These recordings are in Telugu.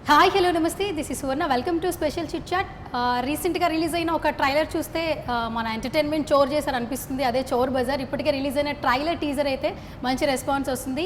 హాయ్ హలో నమస్తే this is Suvarna welcome to special chit chat. రీసెంట్గా రిలీజ్ అయిన ఒక ట్రైలర్ చూస్తే మన ఎంటర్టైన్మెంట్ చోర్ చేశారు అనిపిస్తుంది. అదే చోర్ బజార్. ఇప్పటికే రిలీజ్ అయిన ట్రైలర్ టీజర్ అయితే మంచి రెస్పాన్స్ వస్తుంది.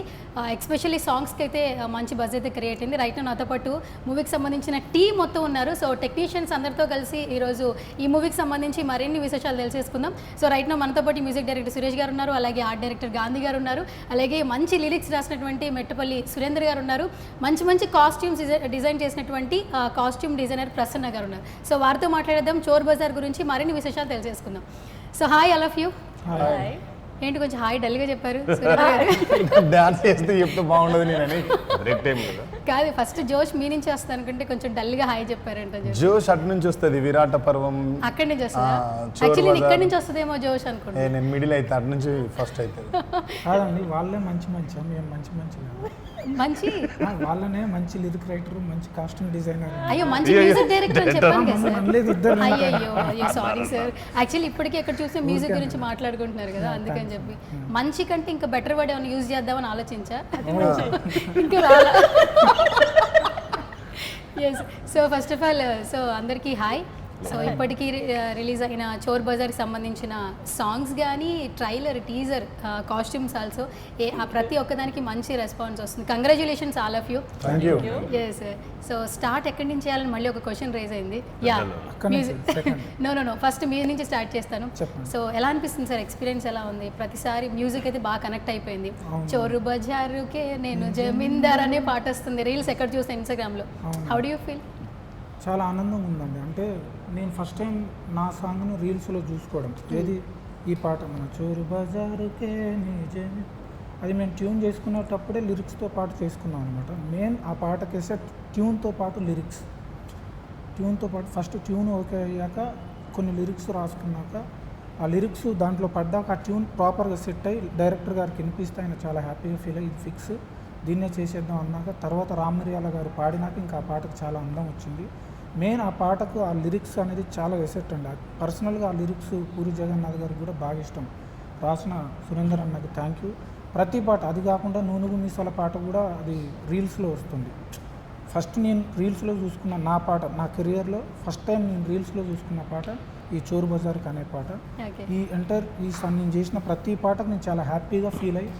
ఎస్పెషల్లీ సాంగ్స్కి అయితే మంచి బజ్ అయితే క్రియేట్ అయింది. రైట్ నాతో పాటు మూవీకి సంబంధించిన టీం మొత్తం ఉన్నారు. సో టెక్నీషియన్స్ అందరితో కలిసి ఈరోజు ఈ మూవీకి సంబంధించి మరిన్ని విశేషాలు తెలిసేసుకుందాం. సో రైట్ నా మనతో పాటు మ్యూజిక్ డైరెక్టర్ సురేష్ గారు ఉన్నారు, అలాగే ఆర్ట్ డైరెక్టర్ గాంధీ గారు ఉన్నారు, అలాగే మంచి లిరిక్స్ రాసినటువంటి మెట్టపల్లి సురేంద్ర గారు ఉన్నారు, మంచి మంచి కాస్ట్యూమ్స్ డిజైన్ చేసినటువంటి కాస్ట్యూమ్ డిజైనర్ ప్రసన్న గారు ఉన్నారు. సో వారితో మాట్లాడేద్దాం చోర్ బజార్ గురించి మరిన్ని విశేషాలు తెలిసేసుకుందాం. So hi all of you. ఏంటి కొంచెం హాయ్ డల్గా చెప్పారు? డాన్స్ చేస్తే చెప్తే బాగుండదు నేనని బ్రేక్ టైం కదా. కాదు, ఫస్ట్ జోష్ మీ నుంచి వస్తుంది అనుకుంటే కొంచెం డల్గా హాయ్ చెప్పారంట. జోష్ అటు నుంచి వస్తుంది, విరాట పర్వం అక్కడి నుంచి వస్తుందా? యాక్చువల్లీ ఇక్కడి నుంచి వస్తుందేమో జోష్ అనుకుంటా. నేను మిడిల్ అయితే అటు నుంచి ఫస్ట్ అవుతుంది. కాదండి, వాళ్ళే మంచి మేము మంచి మంచి వాళ్ళనే మంచి లిరిక్ రైటర్, మంచి కాస్ట్యూమ్ డిజైనర్. అయ్యో మంచి మ్యూజిక్ డైరెక్టర్ అని చెప్పాను కదా సార్. ఇద్దరు అయ్యో సారీ సార్. యాక్చువల్లీ ఇప్పటికీ ఎక్కడ చూస్తే మ్యూజిక్ గురించి మాట్లాడుకుంటున్నారు కదా, అందుకని చెప్పి మంచి కంటే ఇంకా బెటర్ వర్డ్ ఏమైనా యూజ్ చేద్దామని ఆలోచించా. ఇంకా రాలా. Yes. So first of all so అందరికీ హాయ్. సో ఇప్పటికీ రిలీజ్ అయిన చోర్ బజార్కి సంబంధించిన సాంగ్స్ కానీ, ట్రైలర్, టీజర్, కాస్ట్యూమ్స్ ఆల్సో ప్రతి ఒక్కదానికి మంచి రెస్పాన్స్ వస్తుంది. Congratulations all of you. Yes. So start ఎక్కడి నుంచి చేయాలని మళ్ళీ ఒక క్వశ్చన్ రేజ్ అయింది. యా మ్యూజిక్ నో ఫస్ట్ మీ నుంచి స్టార్ట్ చేస్తాను. సో ఎలా అనిపిస్తుంది సార్? ఎక్స్పీరియన్స్ ఎలా ఉంది? ప్రతిసారి మ్యూజిక్ అయితే బాగా కనెక్ట్ అయిపోయింది. చోరు బజారుకే నేను జమీందార్ అనే పాట వస్తుంది, రీల్స్ ఎక్కడ చూస్తే ఇన్స్టాగ్రామ్లో. How do you feel? చాలా ఆనందంగా ఉందండి. అంటే నేను ఫస్ట్ టైం నా సాంగ్ను రీల్స్లో చూసుకోవడం. ఏది ఈ పాట మన చోరు బజారుకే నిజమే, అది మేము ట్యూన్ చేసుకునేటప్పుడే లిరిక్స్తో పాటు చేసుకున్నాం అనమాట. మెయిన్ ఆ పాటకేసే ట్యూన్తో పాటు లిరిక్స్, ట్యూన్తో పాటు ఫస్ట్ ట్యూన్ ఓకే అయ్యాక కొన్ని లిరిక్స్ రాసుకున్నాక ఆ లిరిక్స్ దాంట్లో పడ్డాక ఆ ట్యూన్ ప్రాపర్గా సెట్ అయ్యి డైరెక్టర్ గారికి వినిపిస్తే ఆయన చాలా హ్యాపీగా ఫీల్ అయ్యి ఇది ఫిక్స్, దీన్నే చేసేద్దాం అన్నాక తర్వాత రామమిరియాల గారు పాడినాక ఇంకా ఆ పాటకు చాలా అందం వచ్చింది. మెయిన్ ఆ పాటకు ఆ లిరిక్స్ అనేది చాలా ఎసెట్ అండి. పర్సనల్గా ఆ లిరిక్స్ పూరి జగన్నాథ్ గారికి కూడా బాగా ఇష్టం. రాసిన సురేందర్ అన్నకి థ్యాంక్ యూ. ప్రతి పాట, అది కాకుండా నూనుగు మీసాల పాట కూడా అది రీల్స్లో వస్తుంది. ఫస్ట్ నేను రీల్స్లో చూసుకున్న నా పాట, నా కెరియర్లో ఫస్ట్ టైం నేను రీల్స్లో చూసుకున్న పాట ఈ చోరు బజార్కి అనే పాట. ఈ నేను చేసిన ప్రతి పాటకు నేను చాలా హ్యాపీగా ఫీల్ అయ్యి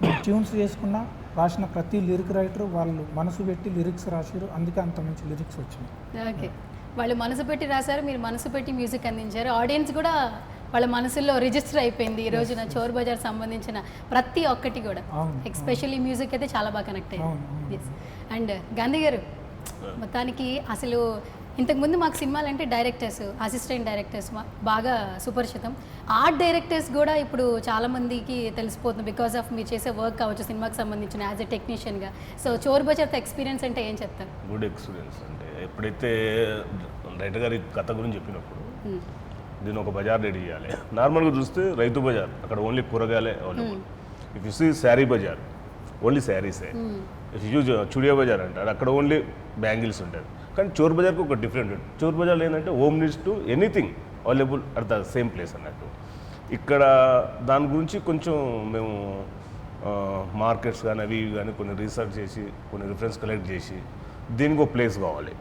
నేను ట్యూన్స్ చేసుకున్నా, రాసిన ప్రతి లిరిక్ రైటర్ వాళ్ళు మనసు పెట్టి లిరిక్స్ రాశారు, అందుకే అంత మంచి లిరిక్స్ వచ్చింది. ఓకే, వాళ్ళు మనసు పెట్టి రాశారు, మీరు మనసు పెట్టి మ్యూజిక్ అందించారు. ఆడియన్స్ కూడా వాళ్ళ మనసుల్లో రిజిస్టర్ అయిపోయింది ఈ రోజున చోర్ బజార్ సంబంధించిన ప్రతి ఒక్కటి కూడా. ఎస్పెషల్లీ మ్యూజిక్ అయితే చాలా బాగా కనెక్ట్ అయ్యింది. ఎస్. అండ్ గాంధీ గారు, మొత్తానికి అసలు ఇంతకుముందు మాకు సినిమాలు అంటే డైరెక్టర్స్, అసిస్టెంట్ డైరెక్టర్స్ బాగా సుపరిచితం. ఆర్ట్ డైరెక్టర్స్ కూడా ఇప్పుడు చాలామందికి తెలిసిపోతుంది బికాస్ ఆఫ్ మీరు చేసే వర్క్ కావచ్చు సినిమాకి సంబంధించిన యాజ్ ఎ టెక్నీషియన్గా. సో చోర్ బజార్ ఎక్స్పీరియన్స్ అంటే ఏం చెప్తారు? గుడ్ ఎక్స్పీరియన్స్ అంటే ఎప్పుడైతే రైతు గారి కథ గురించి చెప్పినప్పుడు దీన్ని ఒక బజార్ రెడీ చేయాలి. నార్మల్గా చూస్తే రైతు బజార్, అక్కడ ఓన్లీ కూరగాయలే available. If you see sari బజార్ ఓన్లీ శారీసే. ఇఫ్ యూ చుడియా బజార్ అంటారు, అక్కడ ఓన్లీ బ్యాంగిల్స్ ఉంటుంది. కానీ చోర్ బజార్కి ఒక డిఫరెంట్ ఉంటుంది. చోర్ బజార్లో ఏంటంటే home needs to anything available at the same place అన్నట్టు. ఇక్కడ దాని గురించి కొంచెం మేము మార్కెట్స్ కానీ అవి కానీ కొన్ని రీసెర్చ్ చేసి కొన్ని రిఫరెన్స్ కలెక్ట్ చేసి దీనికి ఒక ప్లేస్ కావాలి.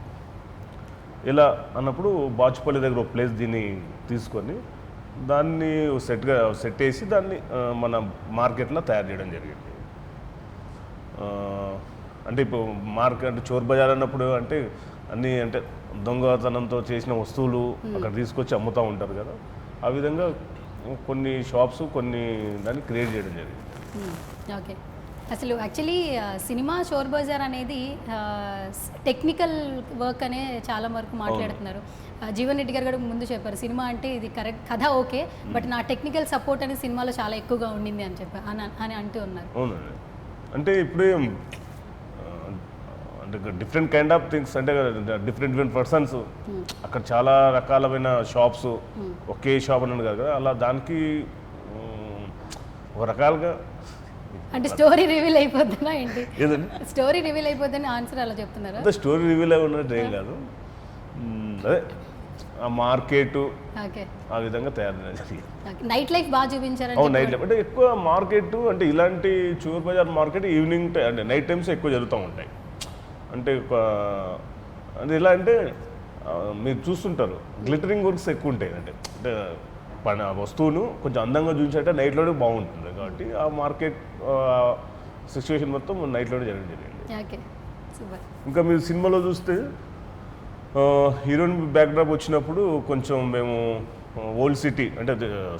ఇలా అన్నప్పుడు బాచుపల్లి దగ్గర ఒక ప్లేస్ దీన్ని తీసుకొని దాన్ని సెట్ చేసి దాన్ని మన మార్కెట్లో తయారు చేయడం జరిగింది. అంటే ఇప్పుడు మార్కెట్ చోర్ బజార్ అన్నప్పుడు అంటే అన్నీ అంటే దొంగతనంతో చేసిన వస్తువులు అక్కడ తీసుకొచ్చి అమ్ముతూ ఉంటారు కదా, ఆ విధంగా కొన్ని షాప్స్ కొన్ని దాన్ని క్రియేట్ చేయడం జరిగింది. ఓకే, అసలు యాక్చువల్లీ సినిమా చోర్ బజార్ అనేది టెక్నికల్ వర్క్ అనే చాలా వరకు మాట్లాడుతున్నారు. జీవన్ రెడ్డి గారు కూడా ముందు చెప్పారు సినిమా అంటే ఇది కరెక్ట్ కథ ఓకే, బట్ నా టెక్నికల్ సపోర్ట్ అనేది సినిమాలో చాలా ఎక్కువగా ఉండింది అని చెప్పి అని అంటూ ఉన్నారు. అవునండి, అంటే ఇప్పుడే అంటే డిఫరెంట్ కైండ్ ఆఫ్ థింగ్స్ అంటే డిఫరెంట్ పర్సన్స్ అక్కడ చాలా రకాలమైన షాప్స్, ఒకే షాప్ అని కాదు కదా, అలా దానికి ఒక రకాలుగా అంటే స్టోరీ రివీల్ అయిపోతుందా ఏంటి? స్టోరీ రివీల్ అయిపోతుందని ఆన్సర్ అలా చెప్తున్నారా? అంటే స్టోరీ రివీల్ అయి ఉన్నట్టు ఏం కాదు, అదే ఆ మార్కెట్ ఆ విధంగా తయారు జరిగింది. నైట్ లైఫ్ బాగా చూపించారు. నైట్ లైఫ్ అంటే ఎక్కువ మార్కెట్ అంటే ఇలాంటి చోర్ బజార్ మార్కెట్ ఈవినింగ్ అంటే నైట్ టైమ్స్ ఎక్కువ జరుగుతూ ఉంటాయి. అంటే అంటే ఎలా అంటే మీరు చూస్తుంటారు గ్లిటరింగ్ వర్క్స్ ఎక్కువ ఉంటాయి అంటే వస్తువును కొంచెం అందంగా చూపించాలంటే నైట్లోనే బాగుంటుంది కాబట్టి ఆ మార్కెట్ సిచ్యువేషన్ మొత్తం నైట్లోనే జరిగింది. Okay super. ఇంకా మీరు సినిమాలో చూస్తే హీరోయిన్ బ్యాక్డ్రాప్ వచ్చినప్పుడు కొంచెం మేము ఓల్డ్ సిటీ అంటే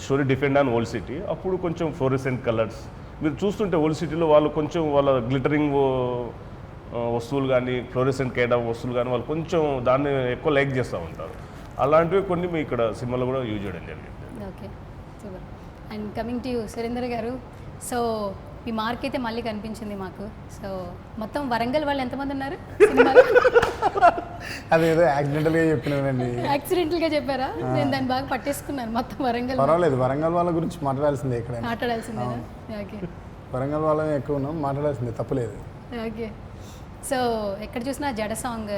story depend on old city, అప్పుడు కొంచెం ఫ్లోరెసెంట్ కలర్స్ మీరు చూస్తుంటే ఓల్డ్ సిటీలో వాళ్ళు కొంచెం వాళ్ళ గ్లిటరింగ్ వస్తువులు కానీ ఫ్లోరెసెంట్ కైండ్ ఆఫ్ వస్తువులు కానీ వాళ్ళు కొంచెం దాన్ని ఎక్కువ లైక్ చేస్తూ ఉంటారు. అలాంటివి కొన్ని మీ ఇక్కడ సినిమాలో కూడా యూజ్ చేయడం జరిగింది. Okay super. And coming to Surender గారు, సో మీ మార్క్ అయితే మళ్ళీ కనిపించింది మాకు. సో మొత్తం వరంగల్ వాళ్ళు ఎంతమంది ఉన్నారు సినిమాలో? అదేదో యాక్సిడెంటల్గా చెప్పినానండి. యాక్సిడెంటల్గా చెప్పారా? నేను దాన్ని బాగా పట్టేసుకున్నాను. మొత్తం వరంగల్ పర్వాలేదు, వరంగల్ వాళ్ళ గురించి మాట్లాడాల్సిందే ఇక్కడ. మాట్లాడాల్సిందేనా? ఓకే వరంగల్ వాళ్ళని ఎక్కువ ఉన్నాం, మాట్లాడాల్సిందే, తప్పలేదు. ఓకే. సో ఎక్కడ చూసినా జడ సాంగ్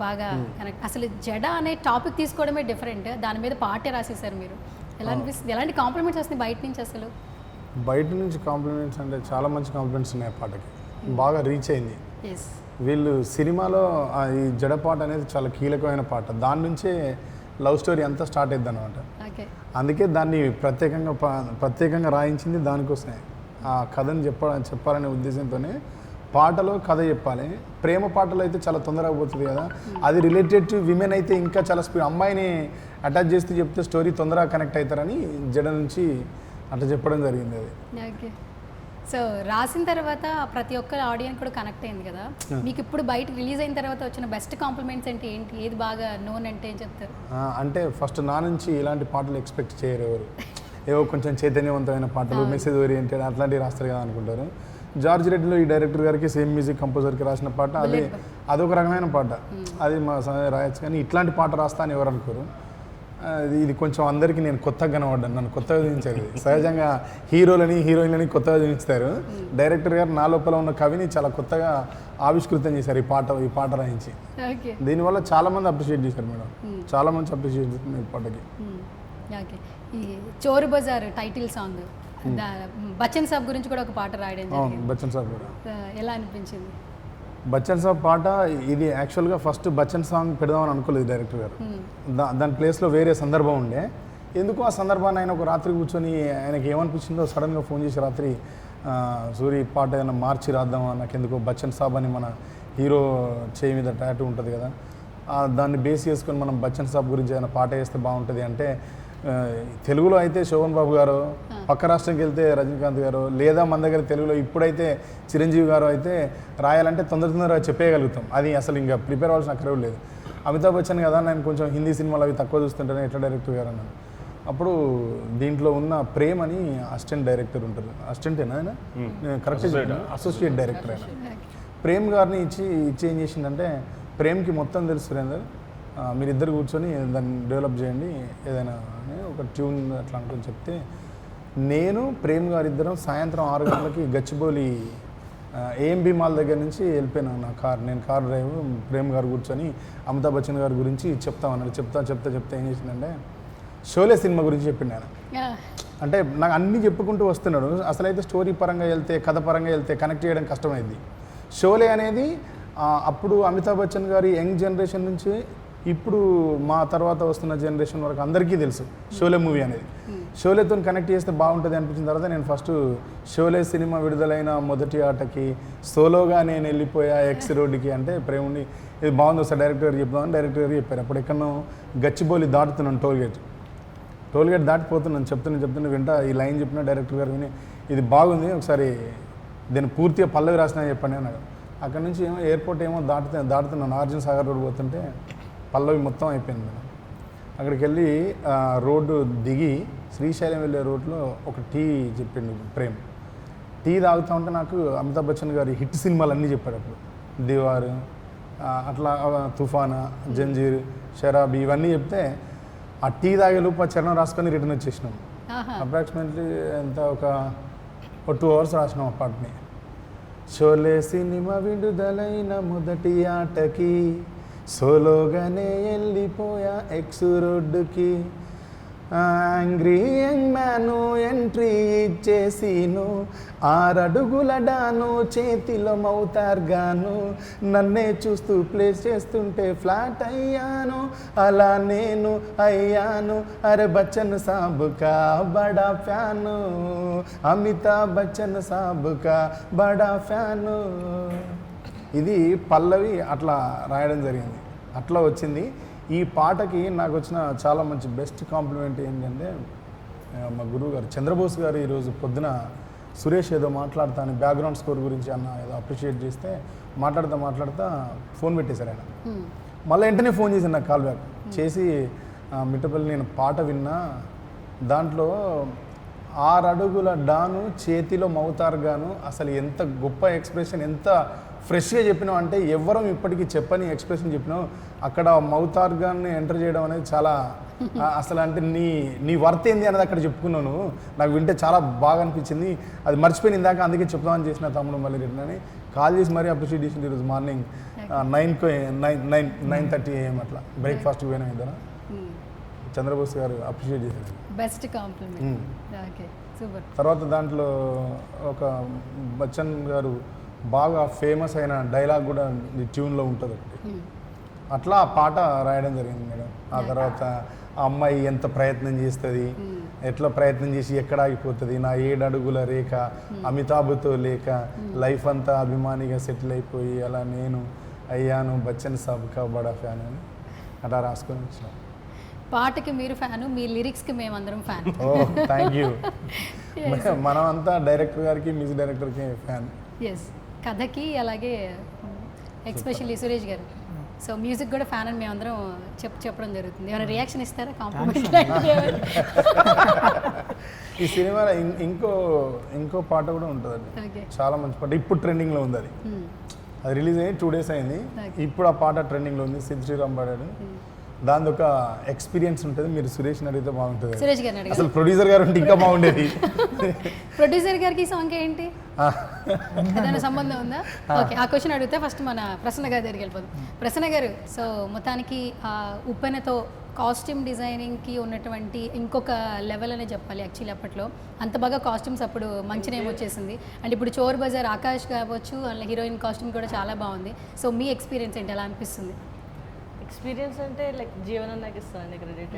బాగా కనెక్ట్. అసలు జడ అనే టాపిక్ తీసుకోవడమే డిఫరెంట్, దాని మీద పాటే రాసేసారు మీరు. ఎలా అనిపిస్తుంది? ఎలాంటి కాంప్లిమెంట్స్ వస్తున్నాయి బయట నుంచి? అసలు బయట నుంచి కాంప్లిమెంట్స్ అంటే చాలా మంచి కాంప్లిమెంట్స్ ఉన్నాయి. ఆ పాటకి బాగా రీచ్ అయింది. ఎస్, వీళ్ళు సినిమాలో ఈ జడ పాట అనేది చాలా కీలకమైన పాట. దాని నుంచే లవ్ స్టోరీ అంతా స్టార్ట్ అయింది అనమాట. ఓకే. అందుకే దాన్ని ప్రత్యేకంగా రాయించింది దానికోసమే. ఆ కథను చెప్పాలనే ఉద్దేశంతోనే పాటలో కథ చెప్పాలి. ప్రేమ పాటలు అయితే చాలా తొందరగా పోతుంది కదా, అది రిలేటెడ్ టు విమెన్ అయితే ఇంకా చాలా స్పీడ్, అమ్మాయిని అటాచ్ చేస్తూ చెప్తే స్టోరీ తొందరగా కనెక్ట్ అవుతారని జడ నుంచి అట్లా చెప్పడం జరిగింది. అది ఓకే. సో రాసిన తర్వాత ప్రతి ఒక్క ఆడియన్స్ కూడా కనెక్ట్ అయింది కదా. మీకు ఇప్పుడు బయట రిలీజ్ అయిన తర్వాత వచ్చిన బెస్ట్ కాంప్లిమెంట్స్ అంటే ఏంటి? ఏది బాగా నోన్ అంటే ఏం చెప్తారు? అంటే ఫస్ట్ నా నుంచి ఇలాంటి పాటలు ఎక్స్పెక్ట్ చేయరు ఎవరు. ఏవో కొంచెం చైతన్యవంతమైన పాటలు, మెసేజ్ ఓరియంటెడ్ అట్లాంటివి రాస్తారు కదా అనుకుంటారు. జార్జ్ రెడ్డిలో ఈ డైరెక్టర్ గారికి సేమ్ మ్యూజిక్ కంపోజర్కి రాసిన పాట అదొక రకమైన పాట, అది మా రాయొచ్చు. కానీ ఇట్లాంటి పాట రాస్తా అని ఎవరు అనుకోరు. ఇది కొంచెం అందరికీ నేను కొత్తగా కనబడ్డాను, నన్ను కొత్తగా చూపించారు. సహజంగా హీరోయిన్లని కొత్తగా చూపిస్తారు. డైరెక్టర్ గారు నా లోపల ఉన్న కవిని చాలా కొత్తగా ఆవిష్కృతం చేశారు ఈ పాట రాయించి. దీనివల్ల చాలా మంది అప్రిషియేట్ చేశారు మేడం, చాలా మంది అప్రిషియేట్ చేస్తున్నారు ఈ పాటకి. ఓకే. ఈ చోరు బజార్ టైటిల్ సాంగ్ బచ్చన్ సాబ్ గురించి కూడా ఒక పాట రాయడం జరిగింది. బచ్చన్ సాబ్ కూడా ఎలా అనిపించింది? బచ్చన్ సాబ్ పాట ఇది యాక్చువల్గా ఫస్ట్ బచ్చన్ సాంగ్ పెడదామని అనుకోలేదు డైరెక్టర్ గారు. దాని ప్లేస్లో వేరే సందర్భం ఉండే. ఎందుకు ఆ సందర్భాన్ని ఆయన ఒక రాత్రి కూర్చొని ఆయనకి ఏమనిపించిందో సడన్గా ఫోన్ చేసి రాత్రి సూరి పాట ఏదైనా మార్చి రాద్దామా, నాకు ఎందుకో బచ్చన్ సాబ్ అని మన హీరో చేయి మీద టాటూ ఉంటుంది కదా, దాన్ని బేస్ చేసుకొని మనం బచ్చన్ సాబ్ గురించి ఏదైనా పాట వేస్తే బాగుంటుంది అంటే, తెలుగులో అయితే శోభన్ బాబు గారు, పక్క రాష్ట్రంకి వెళ్తే రజనీకాంత్ గారు, లేదా మన దగ్గర తెలుగులో ఇప్పుడైతే చిరంజీవి గారు అయితే రాయాలంటే తొందరగా చెప్పేయగలుగుతాం. అది అసలు ఇంకా ప్రిపేర్ అవ్వాల్సిన అక్కర్లేదు లేదు. అమితాబ్ బచ్చన్ కదా, నేను కొంచెం హిందీ సినిమాలు అవి తక్కువ చూస్తుంటాను, ఎట్లా డైరెక్టర్ గారు అన్నాను. అప్పుడు దీంట్లో ఉన్న ప్రేమ్ అని అసిస్టెంట్ డైరెక్టర్ ఉంటారు, అసిస్టెంటేనా ఆయన, కరెక్ట్ అసోసియేట్ డైరెక్టర్ ఆయన, ప్రేమ్ గారిని ఇచ్చి ఏం చేసిందంటే, ప్రేమ్కి మొత్తం తెలుసు సురేందర్, మీరిద్దరు కూర్చొని దాన్ని డెవలప్ చేయండి ఏదైనా అని ఒక ట్యూన్ అట్లా అనుకుని చెప్తే, నేను ప్రేమ్ గారు ఇద్దరం సాయంత్రం 6 గంటలకి గచ్చిబౌలి ఏఎంబి మాల్ దగ్గర నుంచి వెళ్ళిపోయాను. నేను కార్ డ్రైవ్, ప్రేమ్ గారు కూర్చొని అమితాబ్ బచ్చన్ గారి గురించి చెప్తామన్నాడు. చెప్తా ఏం చేసిందంటే, షోలే సినిమా గురించి చెప్పిండు ఆయన. అంటే నాకు అన్నీ చెప్పుకుంటూ వస్తున్నాడు. అసలైతే స్టోరీ పరంగా వెళ్తే, కథ పరంగా వెళ్తే కనెక్ట్ చేయడం కష్టమైంది. షోలే అనేది అప్పుడు అమితాబ్ బచ్చన్ గారి యంగ్ జనరేషన్ నుంచి ఇప్పుడు మా తర్వాత వస్తున్న జనరేషన్ వరకు అందరికీ తెలుసు షోలే మూవీ అనేది. షోలేతో కనెక్ట్ చేస్తే బాగుంటుంది అనిపించిన తర్వాత నేను ఫస్ట్ షోలే సినిమా విడుదలైన మొదటి ఆటకి సోలోగా నేను వెళ్ళిపోయా ఎక్స్ రోడ్డుకి అంటే ప్రేముని ఇది బాగుంది ఒకసారి డైరెక్టర్ గారు చెప్దామని డైరెక్టర్ గారు చెప్పారు. అప్పుడు ఎక్కడో గచ్చిబౌలి దాటుతున్నాను, టోల్గేట్ దాటిపోతున్నాను, చెప్తున్నా వింటా ఈ లైన్ చెప్పిన డైరెక్టర్ గారు విని ఇది బాగుంది ఒకసారి దీన్ని పూర్తిగా పల్లవి రాసినా చెప్పండి అన్నాడు. అక్కడ నుంచి ఏమో ఎయిర్పోర్ట్ ఏమో దాటుతున్నాను, నాగార్జున సాగర్ రోడ్ పోతుంటే పల్లవి మొత్తం అయిపోయింది మేడం. అక్కడికి వెళ్ళి రోడ్డు దిగి శ్రీశైలం వెళ్ళే రోడ్లో ఒక టీ చెప్పిండు ప్రేమ్. టీ తాగుతూ ఉంటే నాకు అమితాబ్ బచ్చన్ గారి హిట్ సినిమాలు అన్నీ చెప్పాడు. అప్పుడు దీవార్, అట్లా తుఫానా, జంజీర్, షరాబీ ఇవన్నీ చెప్తే ఆ టీ తాగే లోపు ఆ చరణం రాసుకొని రిటర్న్ వచ్చేసినాం. అప్రాక్సిమేట్లీ ఎంత ఒక 2 hours రాసినాం ఆ పాటని. షోలే సినిమా విడుదలైన మొదటి ఆటకి సోలోగానే వెళ్ళిపోయా ఎక్స్ రోడ్డుకి యాంగ్రీ యంగ్ మ్యాను ఎంట్రీ ఇచ్చేసిను 6 అడుగుల డాను చేతిలో మౌతార్గాను నన్నే చూస్తూ ప్లేస్ చేస్తుంటే ఫ్లాట్ అయ్యాను అలా నేను అయ్యాను అరే బచ్చన్ సాబుకా బడా ఫ్యాను అమితాబ్ బచ్చన్ సాబుకా బడా ఫ్యాను. ఇది పల్లవి అట్లా రాయడం జరిగింది, అట్లా వచ్చింది. ఈ పాటకి నాకు వచ్చిన చాలా మంచి బెస్ట్ కాంప్లిమెంట్ ఏంటంటే మా గురువు గారు చంద్రబోస్ గారు ఈరోజు పొద్దున సురేష్ ఏదో మాట్లాడతాను బ్యాక్గ్రౌండ్ స్కోర్ గురించి అన్న ఏదో అప్రిషియేట్ చేస్తే మాట్లాడుతా ఫోన్ పెట్టేశారు ఆయన. మళ్ళీ వెంటనే ఫోన్ చేశాను నాకు కాల్ బ్యాక్ చేసి మిట్టపల్లి నేను పాట విన్నా, దాంట్లో 6 అడుగుల డాను చేతిలో మౌతార్గాను అసలు ఎంత గొప్ప ఎక్స్ప్రెషన్, ఎంత ఫ్రెష్గా చెప్పినావు అంటే ఎవ్వరం ఇప్పటికీ చెప్పని ఎక్స్ప్రెషన్ చెప్పినావు. అక్కడ మౌతార్గాన్ని ఎంటర్ చేయడం అనేది చాలా అసలు అంటే నీ వర్త్ ఏంది అనేది అక్కడ చెప్పుకున్నావు నువ్వు. నాకు వింటే చాలా బాగా అనిపించింది, అది మర్చిపోయింది ఇందాక, అందుకే చెప్తామని చేసిన తమ్ముడు మళ్ళీ రిటర్న్ అని కాల్ చేసి మరీ అప్రిషియేట్ చేసింది. ఈరోజు మార్నింగ్ 9:30 AM అట్లా బ్రేక్ఫాస్ట్కి పోయినా ఇద్దరు చంద్రబోస్ గారు అప్రిషియేట్ చేశారు. Best compliment. Okay, super. తర్వాత దాంట్లో ఒక బచ్చన్ గారు బాగా ఫేమస్ అయిన డైలాగ్ కూడా ట్యూన్లో ఉంటుంది ఒకటి, అట్లా ఆ పాట రాయడం జరిగింది మేడం. ఆ తర్వాత ఆ అమ్మాయి ఎంత ప్రయత్నం చేస్తుంది, ఎట్లా ప్రయత్నం చేసి ఎక్కడ ఆగిపోతుంది, నా 7 అడుగుల రేఖ అమితాబ్తో లేక లైఫ్ అంతా అభిమానిగా సెటిల్ అయిపోయి అలా నేను అయ్యాను బచ్చన్ సాబ్కా బడా ఫ్యాన్ అని అట్లా రాసుకొని వచ్చినాం. పాటకి మీరు ఫ్యాను, మీ లిరిక్స్కి మేమందరం ఫ్యాన్. Oh thank you. మనం అంతా డైరెక్టర్ గారికి మ్యూజిక్ డైరెక్టర్కి ఫ్యాన్. ఎస్, కథకి అలాగే ఎక్స్పెషల్లీ సురేష్ గారు. సో మ్యూజిక్ కూడా ఫ్యాన్ అని మేమందరం చెప్పడం జరుగుతుంది. ఏమైనా రియాక్షన్ ఇస్తారా కాంప్లిమెంట్? ఈ సినిమాలో ఇంకో పాట కూడా ఉంటుందండి, చాలా మంచి పాట, ఇప్పుడు ట్రెండింగ్లో ఉంది. అది రిలీజ్ అయ్యి 2 days అయింది, ఇప్పుడు ఆ పాట ట్రెండింగ్లో ఉంది. సిద్ శ్రీరామ్ పాడాడు. దాని ఒక ఎక్స్పీరియన్స్ ఉంటుంది, మీరు సురేష్ అడిగితే బాగుంటుంది. సురేష్ గారిని అసలు ప్రొడ్యూసర్ గారు ఉంటే ఇంకా బాగుండేది. ప్రొడ్యూసర్ గారికి ఈ సాంగ్ ఏంటి, ఏదైనా సంబంధం ఉందా? ఓకే, ఆ క్వశ్చన్ అడిగితే ఫస్ట్ మన ప్రసన్న గారి దగ్గరికి వెళ్ళిపోదు. ప్రసన్న గారు, సో మొత్తానికి ఉప్పెనతో కాస్ట్యూమ్ డిజైనింగ్కి ఉన్నటువంటి ఇంకొక లెవెల్ అనే చెప్పాలి. యాక్చువల్లీ అప్పట్లో అంత బాగా కాస్ట్యూమ్స్ అప్పుడు మంచి నేమ్ వచ్చేసింది. అండ్ ఇప్పుడు చోర్ బజార్ ఆకాష్ కావచ్చు, అందులో హీరోయిన్ కాస్ట్యూమ్ కూడా చాలా బాగుంది. సో మీ ఎక్స్పీరియన్స్ ఏంటి, ఎలా అనిపిస్తుంది? ఎక్స్పీరియన్స్ అంటే లైక్ జీవన నాకు ఇస్తానండి క్రెడిట్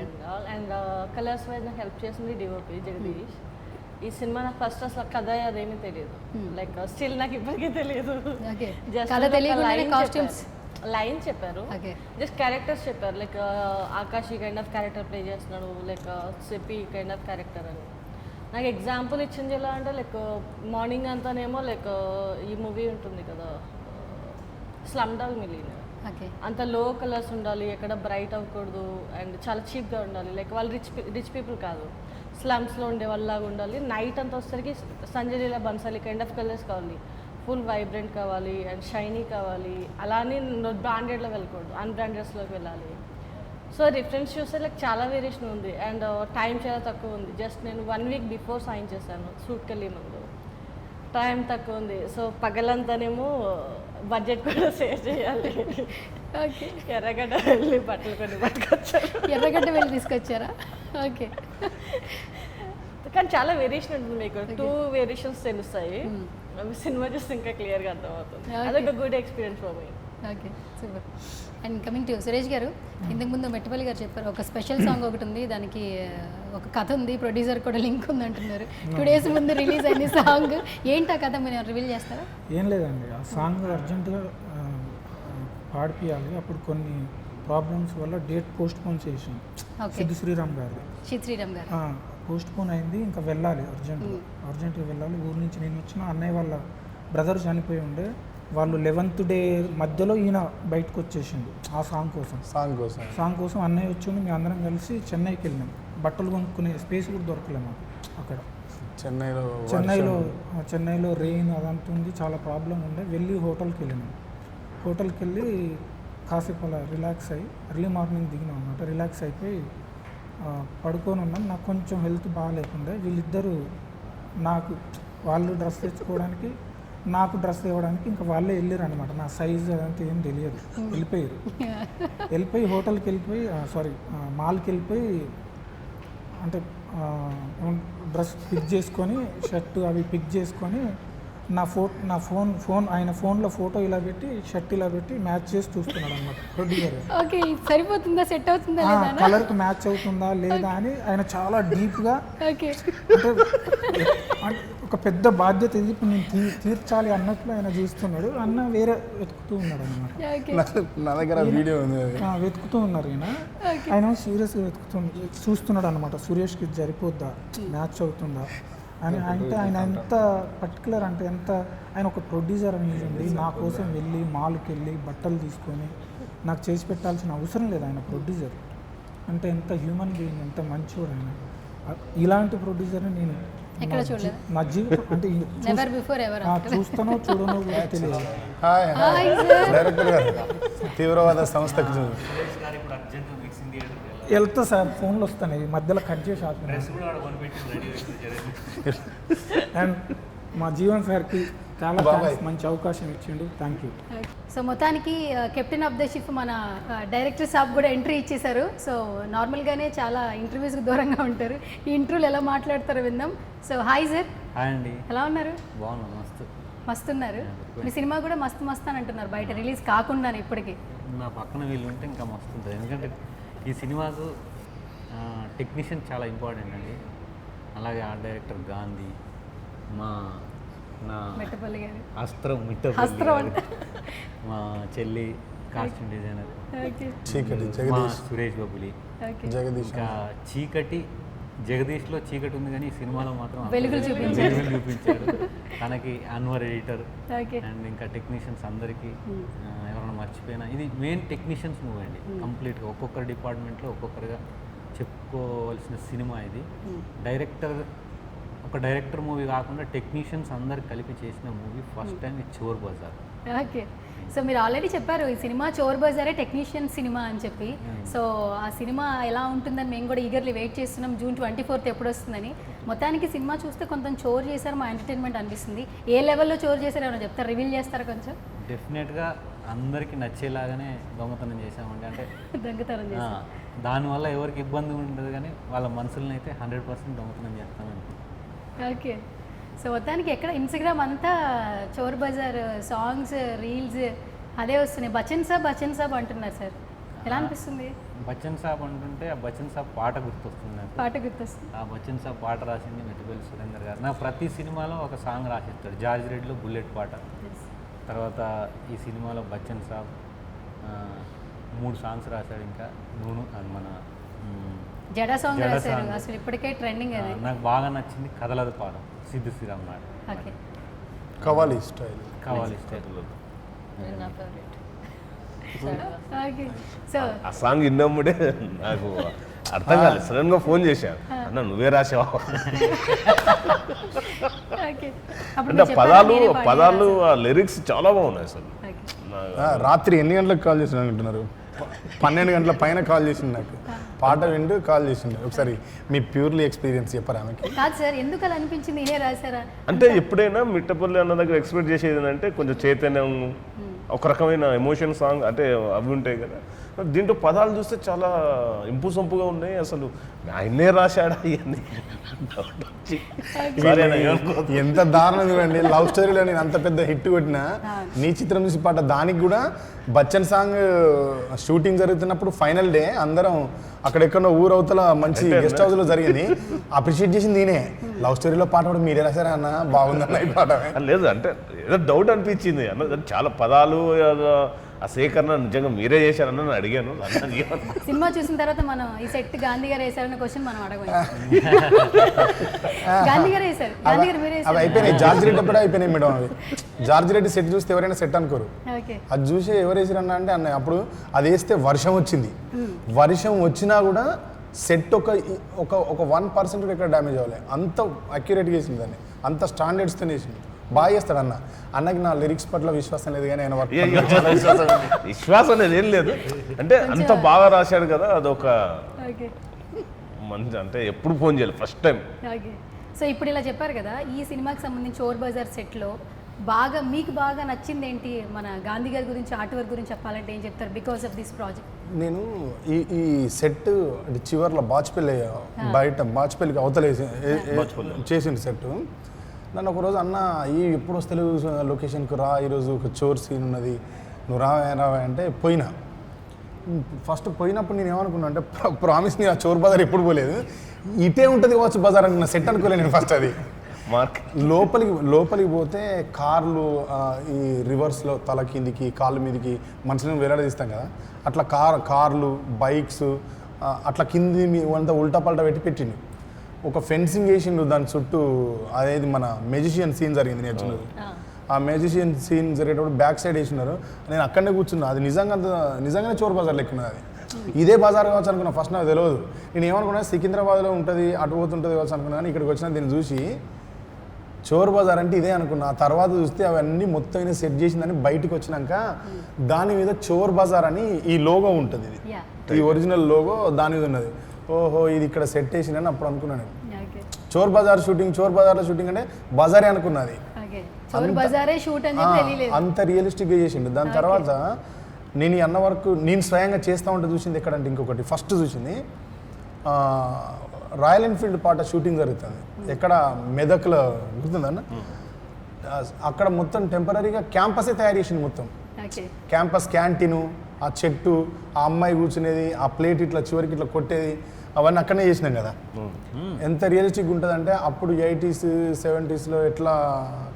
అండ్ కలర్స్ వైజ్ నాకు హెల్ప్ చేసింది డిఓపి జగదీష్. ఈ సినిమా నాకు ఫస్ట్ అసలు కథ అదేమీ తెలియదు, లైక్ స్టిల్ నాకు ఇప్పటికీ తెలియదు. లైన్ చెప్పారు, జస్ట్ క్యారెక్టర్స్ చెప్పారు, లైక్ ఆకాష్ ఈ కైండ్ ఆఫ్ క్యారెక్టర్ ప్లే చేస్తున్నాడు, లైక్ సెపి ఈ కైండ్ ఆఫ్ క్యారెక్టర్ అని. నాకు ఎగ్జాంపుల్ ఇచ్చింది ఎలా అంటే లైక్ మార్నింగ్ అంతానేమో లైక్ ఈ మూవీ ఉంటుంది కదా స్లమ్ డాగ్ మిలియనర్, అంత లో కలర్స్ ఉండాలి, ఎక్కడ బ్రైట్ అవ్వకూడదు, అండ్ చాలా చీప్గా ఉండాలి. లైక్ వాళ్ళు రిచ్ పీపుల్ కాదు, స్లమ్స్లో ఉండే వాళ్ళలాగా ఉండాలి. నైట్ అంతా వచ్చేసరికి సంజయ్ లీలా బన్సాలి కైండ్ ఆఫ్ కలర్స్ కావాలి, ఫుల్ వైబ్రెంట్ కావాలి అండ్ షైనీ కావాలి. అలానే బ్రాండెడ్లో వెళ్ళకూడదు, అన్బ్రాండెడ్స్లోకి వెళ్ళాలి. సో రిఫరెన్స్ చూస్తే లైక్ చాలా వేరియేషన్ ఉంది అండ్ టైం చాలా తక్కువ ఉంది. జస్ట్ నేను 1 week బిఫోర్ సైన్ చేశాను షూట్కి వెళ్ళే ముందు, టైం తక్కువ ఉంది. సో పగలంతానేమో బడ్జెట్ కూడా సేవ్ చేయాలి. ఓకే, ఎర్రగడ్డ వెళ్ళి బట్టలు కొన్ని పట్టుకొచ్చారు. ఎర్రగడ్డ వెళ్ళి తీసుకొచ్చారా? ఓకే, కానీ చాలా వేరియేషన్ ఉంటుంది, మీకు 2 వేరియేషన్స్ తెలుస్తాయి. సినిమా చూస్తే ఇంకా క్లియర్గా అర్థమవుతుంది. అదొక good experience for me. Okay, super. And coming to Suresh గారు, ఇంతకుముందు మెట్టపల్లి గారు చెప్పారు ఒక స్పెషల్ సాంగ్ ఒకటి ఉంది, దానికి ఒక కథ ఉంది, ప్రొడ్యూసర్ కూడా లింక్ ఉంది అంటున్నారు. 2 days ముందు రిలీజ్ అయింది సాంగ్, ఏంటి ఆ కథ, మీరు రివీల్ చేస్తారా? ఏం లేదండి, ఆ సాంగ్ అర్జెంటుగా పాడిపియాలి, అప్పుడు కొన్ని ప్రాబ్లమ్స్ వల్ల డేట్ పోస్ట్ పోన్ చేసి సిద్ శ్రీరామ్ గారు పోస్ట్ పోన్ అయింది. ఇంకా వెళ్ళాలి, అర్జెంటుగా వెళ్ళాలి. ఊరు నుంచి నేను వచ్చిన అన్నయ్య వాళ్ళ బ్రదర్ చనిపోయి ఉండే, వాళ్ళు 11th day మధ్యలో ఈయన బయటకు వచ్చేసిండు ఆ సాంగ్ కోసం అన్నయ్య వచ్చి మేము అందరం కలిసి చెన్నైకి వెళ్ళినాం. బట్టలు కొనుక్కునే స్పేస్ కూడా దొరకలేము అక్కడ చెన్నైలో రెయిన్ అదంతా ఉంది, చాలా ప్రాబ్లం ఉండే. వెళ్ళి హోటల్కి వెళ్ళి కాసేపు అలా రిలాక్స్ అయ్యి ఎర్లీ మార్నింగ్ దిగినాం అన్నమాట. రిలాక్స్ అయిపోయి పడుకొని ఉన్నాం. నాకు కొంచెం హెల్త్ బాగాలేకుండే. వీళ్ళిద్దరూ వాళ్ళు డ్రెస్ తెచ్చుకోవడానికి, నాకు డ్రెస్ ఇవ్వడానికి ఇంకా వాళ్ళే వెళ్ళారు అనమాట. నా సైజు అదంతా ఏం తెలియదు. వెళ్ళిపోయి హోటల్కి వెళ్ళిపోయి మాల్కి వెళ్ళిపోయి అంటే డ్రెస్ పిక్ చేసుకొని షర్ట్ అవి పిక్ చేసుకొని నా ఫోన్ ఆయన ఫోన్లో ఫోటో ఇలా పెట్టి షర్ట్ ఇలా పెట్టి మ్యాచ్ చేసి చూస్తున్నాడు అనమాట ప్రొడ్యూసర్. ఓకే, సరిపోతుందా, సెట్ అవుతుందా లేదా? కలర్కి మ్యాచ్ అవుతుందా లేదా అని ఆయన చాలా డీప్గా ఓకే, అంటే ఒక పెద్ద బాధ్యత ఇది ఇప్పుడు నేను తీర్చాలి అన్నట్లు ఆయన చూస్తున్నాడు. అన్న వేరే వెతుకుతూ ఉన్నాడు అనమాట. ఓకే, నా దగ్గర వీడియో ఉంది. వెతుకుతూ ఉన్నారు ఆయన సీరియస్గా చూస్తున్నాడు అనమాట. సురేష్కి ఇది సరిపోద్దా, మ్యాచ్ అవుతుందా అని. అంటే ఆయన ఎంత పర్టికులర్ అంటే ఎంత ఆయన ఒక ప్రొడ్యూసర్ అనేది నా కోసం వెళ్ళి మాల్కి వెళ్ళి బట్టలు తీసుకొని నాకు చేసి పెట్టాల్సిన అవసరం లేదు. ఆయన ప్రొడ్యూసర్ అంటే ఎంత హ్యూమన్ బీయింగ్, ఎంత మంచివాడు ఆయన. ఇలాంటి ప్రొడ్యూసర్ని నేను ఎక్కడ చూడలేదు. నా జీవితం అంటే నెవర్ బిఫోర్ ఎవర్ చూస్తానో చూడనో కూడా తెలియదు. హాయ్ డైరెక్టర్ గారు, తీవ్రవాద సంస్థకు వెళ్తా సార్, ఫోన్లు వస్తాయి మధ్యలో కట్ చేసి అండ్ మా జీవన్ సార్కి చాలా థాంక్స్, మంచి అవకాశం ఇచ్చిండు. Thank you. సో మొత్తానికి కెప్టెన్ ఆఫ్ ద షిప్ మన డైరెక్టర్ సాబ్ కూడా ఎంట్రీ ఇచ్చేశారు. సో నార్మల్గానే చాలా ఇంటర్వ్యూస్కి దూరంగా ఉంటారు, ఈ ఇంటర్వ్యూలు ఎలా మాట్లాడతారో విందాం. So hi sir. హాయ్ అండి. ఎలా ఉన్నారు? బాగున్నాను, మస్తు మస్తున్నారు. మీ సినిమా కూడా మస్తు మస్తు అని అంటున్నారు బయట రిలీజ్ కాకుండా ఇప్పటికీ. నా పక్కన వీళ్ళు ఉంటే ఇంకా మస్తు ఉంటుంది, ఎందుకంటే ఈ సినిమాకు టెక్నీషియన్ చాలా ఇంపార్టెంట్ అండి. అలాగే ఆర్ట్ డైరెక్టర్ గాంధీ, నా మెట్టపల్లి గారు, అస్త్రం మా చెల్లి కాస్ట్యూమ్ డిజైనర్, మా సురేష్ బబులి, ఇంకా చీకటి జగదీష్లో చీకటి ఉంది కానీ ఈ సినిమాలో మాత్రం వెలుగులు చూపించారు. తనకి అన్వర్ ఎడిటర్ అండ్ ఇంకా టెక్నీషియన్స్ అందరికీ ఎవరైనా మర్చిపోయినా, ఇది మెయిన్ టెక్నీషియన్స్ మూవీ అండి. కంప్లీట్గా ఒక్కొక్కరి డిపార్ట్మెంట్లో ఒక్కొక్కరిగా చెప్పుకోవాల్సిన సినిమా ఇది. ఒక డైరెక్టర్ మూవీ కాకుండా టెక్నీషియన్స్ అందరు కలిపి చేసిన మూవీ ఫస్ట్ టైం ఈ చోర్ బజార్. ఓకే, సో మీరు ఆల్రెడీ చెప్పారు ఈ సినిమా చోర్ బజారే టెక్నీషియన్ సినిమా అని చెప్పి. సో ఆ సినిమా ఎలా ఉంటుందని మేము కూడా ఈగర్లీ వెయిట్ చేస్తున్నాం, June 24th ఎప్పుడు వస్తుందని. మొత్తానికి సినిమా చూస్తే కొంచెం చోర్ చేశారు, మా ఎంటర్టైన్మెంట్ అనిపిస్తుంది. ఏ లెవెల్లో చోర్ చేశారు ఏమైనా చెప్తారు, రివీల్ చేస్తారా కొంచెం? డెఫినెట్గా అందరికీ నచ్చేలాగానే దొంగతనం చేసామండి. అంటే దొంగతనం చేశారు, దానివల్ల ఎవరికి ఇబ్బంది ఉండదు కానీ వాళ్ళ మనసులను అయితే 100% దొంగతనం చేస్తామని. ఓకే, సో మొత్తానికి ఎక్కడ ఇన్స్టాగ్రామ్ అంతా చోర్ బజార్ సాంగ్స్ రీల్స్ అదే వస్తున్నాయి. బచ్చన్ సాబ్ అంటున్నారు సార్, ఎలా అనిపిస్తుంది? బచ్చన్ సాబ్ అంటుంటే ఆ బచ్చన్ సాబ్ పాట గుర్తొస్తుంది నాకు. పాట గుర్తొస్తుంది. ఆ బచ్చన్ సాబ్ పాట రాసింది మెట్టుపల్లి సురేందర్ గారు. నా ప్రతి సినిమాలో ఒక సాంగ్ రాసిస్తాడు. జార్జ్ రెడ్డిలో బుల్లెట్ పాట, తర్వాత ఈ సినిమాలో బచ్చన్ సాబ్ 3 సాంగ్స్ రాశాడు. ఇంకా మన జడా సాంగ్ రాశారు, అసలు ఇప్పటికే ట్రెండింగ్ అది. నాకు బాగా నచ్చింది కదలదు పాట, సిద్ధు శ్రీరామ్ నాడు. Okay, qawwali style. Okay, so ఆ సాంగ్ విన్నప్పుడే నాకు అర్థం కాలేదు. సడన్ గా ఫోన్ చేశాను, అన్న నువ్వే రాసావా ఓకే, అంటే పదాలు ఆ లిరిక్స్ చాలా బాగున్నాయి అసలు. రాత్రి ఎన్ని గంటలకు కాల్ చేసిన అంటున్నారు? 12 గంటల పైన కాల్ చేసింది నాకు, పాట వింటూ కాల్ చేసిండు. ఒకసారి మీ ప్యూర్లీ ఎక్స్పీరియన్స్ చెప్పరా ఆమెకి? కాదు సార్, ఎందుకు అలా అనిపించింది, నేనే రాశారా అంటే ఎప్పుడైనా మిట్టపల్లి అన్న దగ్గర ఎక్స్పెక్ట్ చేసేది ఏంటంటే కొంచెం చైతన్యం, ఒక రకమైన ఎమోషన్ సాంగ్ అంటే అవి ఉంటాయి కదా. దీంట్లో పదాలు చూస్తే చాలా ఇంపు సొంపుగా ఉన్నాయి. అసలు ఆయన్నే రాశాడా ఇవన్నీ? ఎంత దారుణం చూడండి. లవ్ స్టోరీలో నేను అంత పెద్ద హిట్ కొట్టినా నీ చిత్రం చూసి పాట, దానికి కూడా బచ్చన్ సాంగ్ షూటింగ్ జరుగుతున్నప్పుడు ఫైనల్ డే అందరం అక్కడెక్కడో ఊరవతల మంచి గెస్ట్ హౌస్ లో జరిగింది. అప్రిషియేట్ చేసింది నేనే. లవ్ స్టోరీలో పాట కూడా మీరే రాశారా అన్న, బాగుందన్న ఈ పాట. లేదు అంటే ఏదో డౌట్ అనిపించింది అన్న, చాలా పదాలు ఆ సేకరణ నిజంగా మీరే చేశారని నేను అడిగాను. సినిమా చూసిన తర్వాత మనం ఈ సెట్ గాంధీ గారు వేశారన్న క్వశ్చన్ మనం అడగలేదు. గాంధీ గారు వేశారు, గాంధీ గారు మీరే అవి అయిపోయినాయి. జార్జ్ రెడ్డి అప్పుడే అయిపోయినాయి మేడం. అవి జార్జ్ రెడ్డి సెట్ చూస్తే ఎవరైనా సెట్ అనుకోరు. అది చూసి ఎవరు వేసారన్నా అంటే అన్న అప్పుడు అది వేస్తే వర్షం వచ్చింది. వర్షం వచ్చినా కూడా సెట్ ఒక 1% ఎక్కడ డ్యామేజ్ అవ్వలేదు. అంత అక్యురేట్గా వేసింది దాన్ని, అంత స్టాండర్డ్స్తో వేసింది. బాగా చేస్తాడు అన్న. అన్నకి నా లిరిక్స్ పట్ల విశ్వాసం లేదు కానీ ఆయన విశ్వాసం అనేది ఏం లేదు. అంటే అంత బాగా రాశాడు కదా, అదొక మంచి. అంటే ఎప్పుడు ఫోన్ చేయాలి ఫస్ట్ టైం. సో ఇప్పుడు ఇలా చెప్పారు కదా, ఈ సినిమాకి సంబంధించి చోర్ బజార్ సెట్లో బాగా మీకు బాగా నచ్చింది ఏంటి? మన గాంధీ గారి గురించి, ఆర్ట్ వర్క్ గురించి చెప్పాలంటే ఏం చెప్తారు బికాస్ ఆఫ్ దిస్ ప్రాజెక్ట్? నేను ఈ సెట్ అంటే చివర్లో బాచ్పల్లి బయట బాచ్పల్లికి అవతలేసి చేసిండు సెట్. నన్ను ఒకరోజు అన్న ఎప్పుడు వస్తలేవు లొకేషన్కి రా, ఈరోజు ఒక చోర్ సీన్ ఉన్నది, నువ్వు రావా అంటే పోయినా. ఫస్ట్ పోయినప్పుడు నేను ఏమనుకున్నా అంటే ప్రామిస్ నీ ఆ చోర్ బజార్ ఎప్పుడు పోలేదు, ఇటే ఉంటుంది కావచ్చు బజార్ అనుకున్న, సెట్ అనుకోలేదు నేను ఫస్ట్. అది లోపలికి పోతే కార్లు ఈ రివర్స్లో తల కిందికి కాళ్ళ మీదకి మనుషులను వేలాడదీస్తాం కదా, అట్లా కార్లు బైక్స్ అట్లా కింది అంతా ఉల్టా పల్టా పెట్టిండు. ఒక ఫెన్సింగ్ వేసిండు దాని చుట్టూ, అదేది మన మెజిషియన్ సీన్ జరిగింది నేను వచ్చినది. ఆ మెజిషియన్ సీన్ జరిగేటప్పుడు బ్యాక్ సైడ్ వేసినారు, నేను అక్కడనే కూర్చున్నా. అది నిజంగానే చోర్ బజార్ లెక్కున్నది. అది ఇదే బజార్ కావచ్చు అనుకున్నా ఫస్ట్, నాకు తెలియదు. నేను ఏమనుకున్నా సికింద్రాబాద్లో ఉంటుంది అటు పోతుంటుంది కావచ్చు అనుకున్నా, కానీ ఇక్కడికి వచ్చిన దీన్ని చూసి చోర్ బజార్ అంటే ఇదే అనుకున్నా. ఆ తర్వాత చూస్తే అవన్నీ మొత్తం సెట్ చేసిందని బయటకు వచ్చినాక దాని మీద చోర్ బజార్ అని ఈ లోగో ఉంటుంది, ఇది ఈ ఒరిజినల్ లోగో దాని మీద ఉన్నది. ఓహో ఇది ఇక్కడ సెట్ చేసిందని అప్పుడు అనుకున్నాను. చోర్ బజార్లో షూటింగ్ అంటే బజారే అనుకున్నది, అంత రియలిస్టిక్గా చేసిండు. దాని తర్వాత నేను ఈ అన్న వరకు నేను స్వయంగా చేస్తూ ఉంటే చూసింది ఎక్కడంటే ఇంకొకటి ఫస్ట్ చూసింది రాయల్ ఎన్ఫీల్డ్ పాట షూటింగ్ జరుగుతుంది ఎక్కడ మెదక్లో, గుర్తుందన్న? అక్కడ మొత్తం టెంపరీగా క్యాంపసే తయారు చేసింది. మొత్తం క్యాంపస్ క్యాంటీను, ఆ చెట్టు, ఆ అమ్మాయి కూర్చునేది, ఆ ప్లేట్ ఇట్లా చివరికి ఇట్లా కొట్టేది, అవన్నీ అక్కడనే చేసినాం కదా. ఎంత రియలిస్టిక్గా ఉంటుంది అంటే అప్పుడు 80s 70sలో ఎట్లా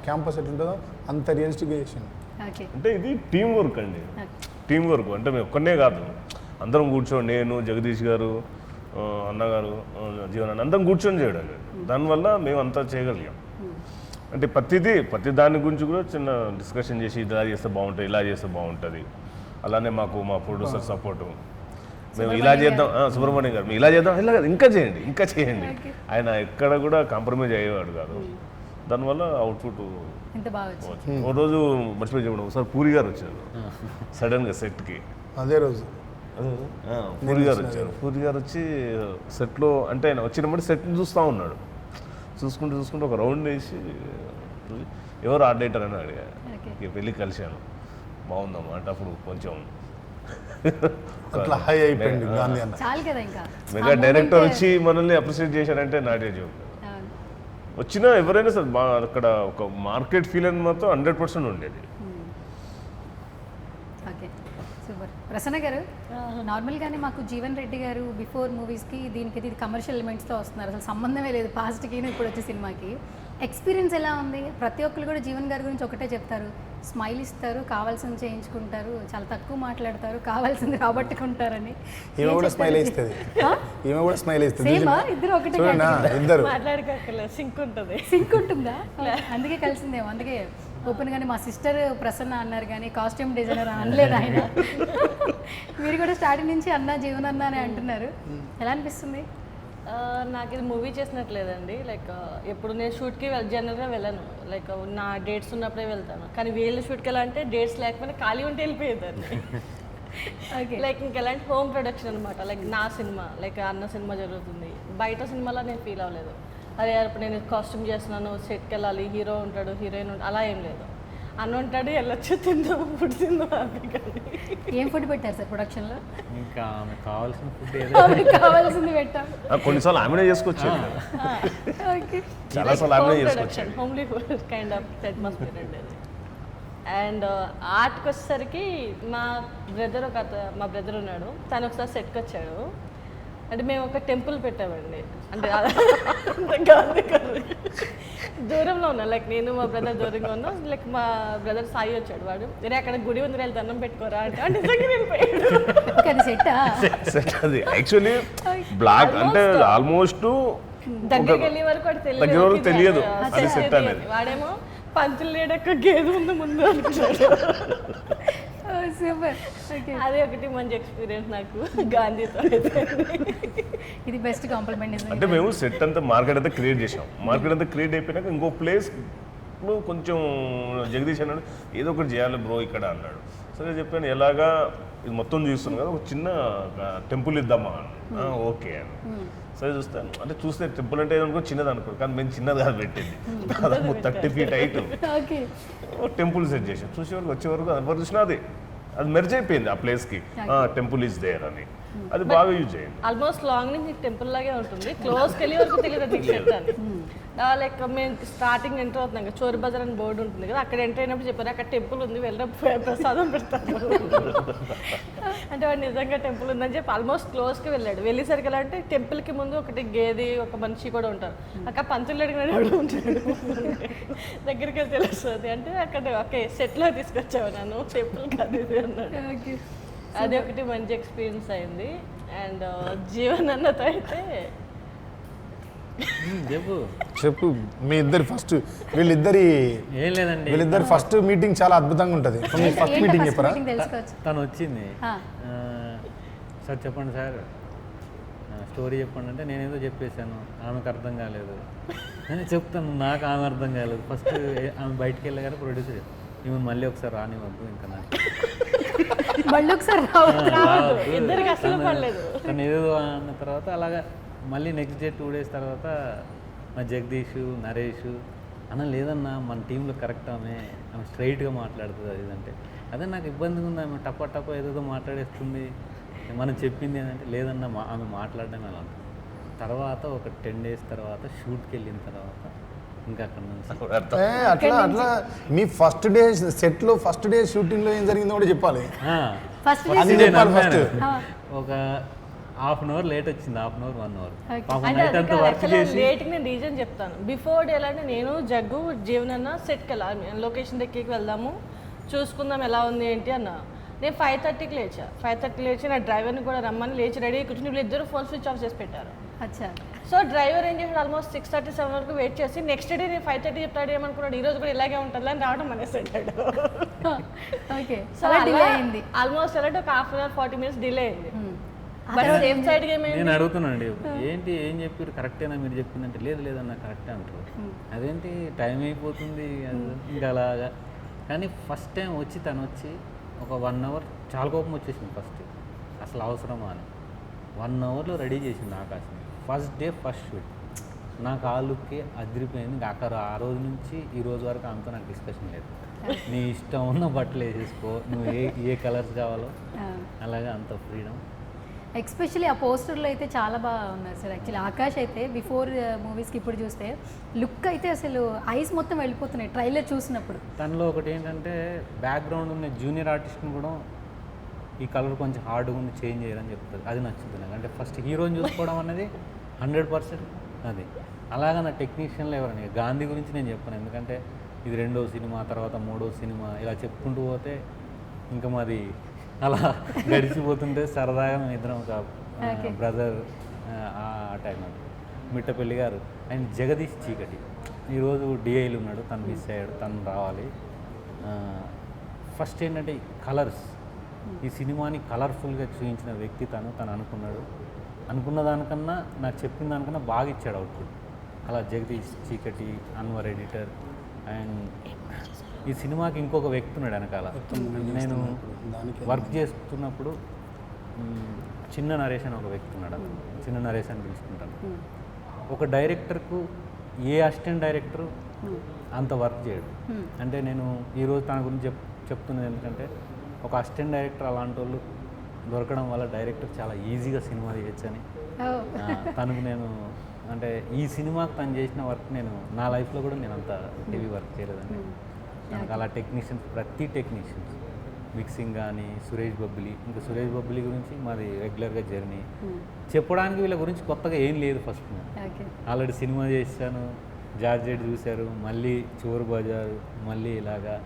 క్యాంపస్ ఎట్లుంటుందో అంత రియలిస్టిక్గా చేసింది. అంటే ఇది టీం వర్క్ అండి, టీం వర్క్. అంటే మేము ఒక్కనే కాదు, అందరం కూర్చొని నేను జగదీష్ గారు అన్నగారు జీవనాన్ని అందరం కూర్చొని చేయడం. దానివల్ల మేము అంతా చేయగలిగాం. అంటే ప్రతి దాని గురించి కూడా చిన్న డిస్కషన్ చేసి ఇలా చేస్తే బాగుంటుంది, ఇలా చేస్తే బాగుంటుంది. అలానే మాకు మా ప్రొడ్యూసర్ సపోర్టు, మేము ఇలా చేద్దాం, సుబ్రహ్మణ్యం గారు మేము ఇలా చేద్దాం, ఇలా ఇంకా చేయండి. ఆయన ఎక్కడ కూడా కాంప్రమైజ్ అయ్యేవాడు కాదు. దానివల్ల అవుట్పుట్ ఓ రోజు మర్చిపోయి చెప్పడం, ఒకసారి పూరి గారు వచ్చారు సడన్గా సెట్కి. అదే రోజు పూరి గారు వచ్చి సెట్లో, అంటే ఆయన వచ్చినప్పుడు సెట్ని చూస్తూ ఉన్నాడు. చూసుకుంటూ ఒక రౌండ్ వేసి ఎవరు ఆర్ట్ డైరెక్టర్ అని అడిగా. వెళ్ళి కలిశాను, బాగుందమ్మా అంటే అప్పుడు కొంచెం అట్లా హై అయిపోయింది. మెగా డైరెక్టర్ వచ్చి మనల్ని అప్రిషియేట్ చేశారంటే నాటే జోక్. వచ్చినా ఎవరైనా సరే అక్కడ ఒక మార్కెట్ ఫీల్ అని మాత్రం 100% ఉండేది. సూపర్. ప్రసన్న గారు, నార్మల్గానే మాకు జీవన్ రెడ్డి గారు బిఫోర్ మూవీస్కి దీనికి ఇది కమర్షియల్ ఎలిమెంట్స్తో వస్తున్నారు, అసలు సంబంధమే లేదు పాస్ట్కి ఇప్పుడు వచ్చే సినిమాకి. ఎక్స్పీరియన్స్ ఎలా ఉంది? ప్రతి ఒక్కరు కూడా జీవన్ గారి గురించి ఒకటే చెప్తారు, స్మైల్ ఇస్తారు, కావాల్సింది చేయించుకుంటారు, చాలా తక్కువ మాట్లాడతారు, కావాల్సింది రాబట్టుకుంటారని. ఈమె కూడా స్మైల్ ఇస్తుంది. ఇద్దరు ఒకటే మాట్లాడుకోకలేదు, సింక్ ఉంటుందా? అందుకే కలిసిందేమో. అందుకే ఓపెన్ గానే మా సిస్టర్ ప్రసన్న అన్నారు కానీ కాస్ట్యూమ్ డిజైనర్ అనలేదు ఆయన. మీరు కూడా స్టార్టింగ్ నుంచి అన్న జీవన్ అన్న అని అంటున్నారు, ఎలా అనిపిస్తుంది? నాకు ఇది మూవీ చేసినట్లేదండి. లైక్ ఎప్పుడు నేను షూట్కి జనరల్గా వెళ్ళను, లైక్ నా డేట్స్ ఉన్నప్పుడే వెళ్తాను. కానీ వీళ్ళు షూట్కి వెళ్ళాలంటే డేట్స్ లేకపోతే ఖాళీ ఉంటే వెళ్ళిపోయేదాన్ని. లైక్ ఇంక ఎలాంటి హోమ్ ప్రొడక్షన్ అనమాట. లైక్ నా సినిమా, లైక్ అన్న సినిమా జరుగుతుంది, బయట సినిమాలో నేను ఫీల్ అవ్వలేదు. అదే ఇప్పుడు నేను కాస్ట్యూమ్ చేస్తున్నాను, సెట్కి వెళ్ళాలి, హీరో ఉంటాడు, హీరోయిన్ ఉంటాడు, అలా ఏం లేదు. అన్న ఉంటాడు, వెళ్ళొచ్చు, తిందాం, ఫుడ్ తిందాం. ఏం ఫుడ్ పెట్టారు సార్ ప్రొడక్షన్లో? ఇంకా కావాల్సిన ఫుడ్ కావాల్సింది పెట్టాం. కొన్నిసార్లు ఆమెనే చేసుకోవచ్చు, చాలాసార్లు ఆమెనే చేసుకోవచ్చు. Homely food kind of atmosphere ఉండేది. అండ్ ఆర్ట్కి వచ్చేసరికి మా బ్రదర్ ఉన్నాడు, తను ఒకసారి సెట్కి వచ్చాడు. అంటే మేము ఒక టెంపుల్ పెట్టామండి, అంటే దూరంలో ఉన్నాం. లైక్ నేను మా బ్రదర్ దూరంగా ఉన్నాం. లైక్ మా బ్రదర్ సాయి వచ్చాడు, వాడు వేరే అక్కడ గుడి ఉంది, వెళ్ళి దండం పెట్టుకోరా అంటే అది యాక్చువల్లీ బ్లాక్ అంటే ఆల్మోస్ట్ దగ్గరికి వెళ్ళే వరకు వాడు తెలియదు అది సెట్ అనేది. వాడేమో పంచులు లేడక్క గేదె ఉంది ముందు అనుకున్నాడు. అదే ఒకటి మంచి ఎక్స్పీరియన్స్ నాకు గాంధీతో. ఇది బెస్ట్ కాంప్లిమెంట్. అంటే మేము సెట్ అంతా మార్కెట్ అంతా క్రియేట్ చేసాం. మార్కెట్ అంతా క్రియేట్ అయిపోయినాక ఇంకో ప్లేస్ కొంచెం జగదీష్ అన్నాడు, ఏదో ఒకటి చేయాలి బ్రో ఇక్కడ అన్నాడు. సరే చెప్పాను, ఎలాగా ఇది మొత్తం చూస్తున్నాం కదా, ఒక చిన్న టెంపుల్ ఇద్దామా ఓకే అని. సరే చూస్తాను అంటే చూస్తే టెంపుల్ అంటే అనుకో చిన్నది అనుకో, కానీ మేము చిన్నది కాదు పెట్టింది, దాదాపు 30 feet height okay temple set చేసాం. చూసేవాళ్ళు వచ్చేవరకు ఎవరు చూసినా అది మెర్జ్ అయిపోయింది ఆ ప్లేస్కి, టెంపుల్ ఈజ్ దేర్ అని. అది బాగా యూజ్ చేయండి. ఆల్మోస్ట్ లాంగ్ నుంచి టెంపుల్ లాగే ఉంటుంది, క్లోజ్కి వెళ్ళి వరకు తెలియదు నీకు సెట్ అని. లైక్ మేము స్టార్టింగ్ ఎంటర్ అవుతున్నాం కదా, చోరు బజార్ అని బోర్డు ఉంటుంది కదా, అక్కడ ఎంటర్ అయినప్పుడు చెప్పారు అక్కడ టెంపుల్ ఉంది, వెళ్ళినప్పుడు ప్రసాదం పెడతారు అంటే వాడు నిజంగా టెంపుల్ ఉందని చెప్పి ఆల్మోస్ట్ క్లోజ్కి వెళ్ళాడు. వెళ్ళేసరికి ఎలా అంటే టెంపుల్కి ముందు ఒకటి గేది ఒక మనిషి కూడా ఉంటారు, అక్కడ పంతులు అడిగినాడు ఉంటాడు దగ్గరికి వెళ్ళి తెలుస్తుంది అంటే అక్కడ ఓకే సెట్లో తీసుకొచ్చావు నన్ను టెంపుల్ కాదు ఇది అన్నాడు. అది ఒకటి మంచి ఎక్స్పీరియన్స్ అయింది. అండ్ జీవన్ అన్నతో అయితే చెప్పు మీ ఇద్దరు ఫస్ట్ ఏం లేదండి, వీళ్ళిద్దరి ఫస్ట్ మీటింగ్ చాలా అద్భుతంగా ఉంటుంది. మీ ఫస్ట్ మీటింగ్ చెప్పరా? తెలుసుకోవచ్చు. తను వచ్చింది, సార్ చెప్పండి సార్ స్టోరీ చెప్పండి అంటే నేనేదో చెప్పేశాను, ఆమెకు అర్థం కాలేదు. నేను చెప్తాను నాకు ఆమె అర్థం కాలేదు. ఫస్ట్ ఆమె బయటికి వెళ్ళగానే ప్రొడ్యూసర్ ఈమె మళ్ళీ ఒకసారి రానివ్వద్దు ఇంకా నాకు ఇద్దరికి అసలు పడలేదు. తను ఏదో అన్న తర్వాత అలాగా మళ్ళీ నెక్స్ట్ డే 2 days తర్వాత మా జగదీష్ నరేష్ అన్న లేదన్నా మన టీంలో కరెక్ట్ ఆమె స్ట్రైట్గా మాట్లాడుతుంది అది ఇదంటే, అదే నాకు ఇబ్బందిగా ఉంది, ఆమె టప్ప ఏదో మాట్లాడేస్తుంది, మనం చెప్పింది ఏంటంటే లేదన్నా ఆమె మాట్లాడడం అలా. తర్వాత ఒక 10 days తర్వాత షూట్కి వెళ్ళిన తర్వాత ఇంకా అక్కడ నుంచి అట్లా మీ ఫస్ట్ డే సెట్లో ఫస్ట్ డే షూటింగ్లో ఏం జరిగిందో కూడా చెప్పాలి. అది చెప్పాలి ఫస్ట్. ఒక ½ an hour లేట్ వచ్చింది, ½ an hour 1 hour అంటే లేట్కి నేను రీజన్ చెప్తాను. బిఫోర్ డే ఎలా అంటే నేను జగ్గు జీవనన్న సెట్కి వెళ్ళాలి, లొకేషన్ దగ్గరికి వెళ్దాము చూసుకుందాం ఎలా ఉంది ఏంటి అన్న. నేను 5:30కి లేచా, 5:30 లేచి నా డ్రైవర్ని కూడా రమ్మని లేచి రెడీ కూర్చుని వీళ్ళు ఇద్దరు ఫోన్ స్విచ్ ఆఫ్ చేసి పెట్టారు. సో డ్రైవర్ ఏం చేశాడు ఆల్మోస్ట్ 6:37 వరకు వెయిట్ చేసి నెక్స్ట్ డే నేను 5:30 చెప్తాడు ఏమనుకున్నాడు, ఈ రోజు కూడా ఇలాగే ఉంటుంది అని రావడం అనేసాడు. సో ఆల్మోస్ట్ అలాంటి ఒక 1/2 hour 40 minutes డిలే అయింది. బట్ సేమ్ సైడ్ నేను అడుగుతున్నాండి ఏంటి ఏం చెప్పారు కరెక్టేనా మీరు చెప్పిందంటే లేదు లేదన్నా కరెక్టే అంటారు. అదేంటి టైం అయిపోతుంది ఇంకా అలాగా. కానీ ఫస్ట్ టైం వచ్చి తను వచ్చి ఒక 1 hour చాలా కోపం వచ్చేసింది ఫస్ట్, అసలు అవసరమా అని. 1 hourలో రెడీ చేసింది ఆకాశం. ఫస్ట్ డే ఫస్ట్ షూట్ నాకు ఆ లుక్కే అదిరిపోయింది. అక్కడ ఆ రోజు నుంచి ఈ రోజు వరకు అంతా నాకు డిస్కషన్ లేదు, నీ ఇష్టం ఉన్న బట్టలు వేసేసుకో, నువ్వు ఏ కలర్స్ కావాలో అలాగే అంత ఫ్రీడమ్. ఎస్పెషల్లీ ఆ పోస్టర్లో అయితే చాలా బాగా ఉన్నారు సార్. యాక్చువల్లీ ఆకాష్ అయితే బిఫోర్ మూవీస్కి ఇప్పుడు చూస్తే లుక్ అయితే అసలు ఐస్ మొత్తం వెళ్ళిపోతున్నాయి ట్రైలర్ చూసినప్పుడు. తనలో ఒకటి ఏంటంటే బ్యాక్గ్రౌండ్ ఉన్న జూనియర్ ఆర్టిస్ట్ని కూడా ఈ కలర్ కొంచెం హార్డ్గా ఉంది చేంజ్ చేయాలని చెప్తారు, అది నచ్చుతుంది నాకు. అంటే ఫస్ట్ హీరోని చూసుకోవడం అనేది 100% అది. అలాగా నా టెక్నీషియన్లో ఎవరైనా గాంధీ గురించి నేను చెప్పాను, ఎందుకంటే ఇది 2వ సినిమా తర్వాత 3వ సినిమా ఇలా చెప్పుకుంటూ పోతే ఇంకా మాది అలా గడిచిపోతుంటే సరదాగా మేము ఇద్దరం ఒక బ్రదర్ ఆ టైం అది. మిట్టపల్లి గారు అండ్ జగదీష్ చీకటి ఈరోజు డిఐలు ఉన్నాడు, తను మిస్ అయ్యాడు, తను రావాలి. ఫస్ట్ ఏంటంటే కలర్స్, ఈ సినిమాని కలర్ఫుల్గా చూపించిన వ్యక్తి తను అనుకున్నాడు, అనుకున్న దానికన్నా నాకు చెప్పిన దానికన్నా బాగా ఇచ్చాడు అవుట్పుట్. అలా జగదీష్ చీకటి, అన్వర్ ఎడిటర్. అండ్ ఈ సినిమాకి ఇంకొక వ్యక్తి ఉన్నాడు వెనకాల. నేను వర్క్ చేస్తున్నప్పుడు చిన్న నరేష్ అని ఒక వ్యక్తి ఉన్నాడు, చిన్న నరేష్ అని పిలుచుకుంటాను. ఒక డైరెక్టర్కు ఏ అసిస్టెంట్ డైరెక్టరు అంత వర్క్ చేయడు. అంటే నేను ఈరోజు తన గురించి చెప్తున్నది ఎందుకంటే ఒక అసిస్టెంట్ డైరెక్టర్ అలాంటి వాళ్ళు దొరకడం వల్ల డైరెక్టర్ చాలా ఈజీగా సినిమా తీయచ్చని తనకు నేను అంటే ఈ సినిమాకి తను చేసిన వర్క్ నేను నా లైఫ్లో కూడా నేను అంత హెవీ వర్క్ చేయలేదండి. నాకు అలా టెక్నీషియన్స్ ప్రతి టెక్నీషియన్స్ మిక్సింగ్ కానీ సురేష్ బొబ్బిలి, ఇంకా సురేష్ బొబ్బిలి గురించి మాది రెగ్యులర్గా జర్నీ. చెప్పడానికి వీళ్ళ గురించి కొత్తగా ఏం లేదు. ఫస్ట్ ఆల్రెడీ సినిమా చేశాను, జార్జెట్ చూశారు, మళ్ళీ చోరు బజారు, మళ్ళీ ఇలాగా.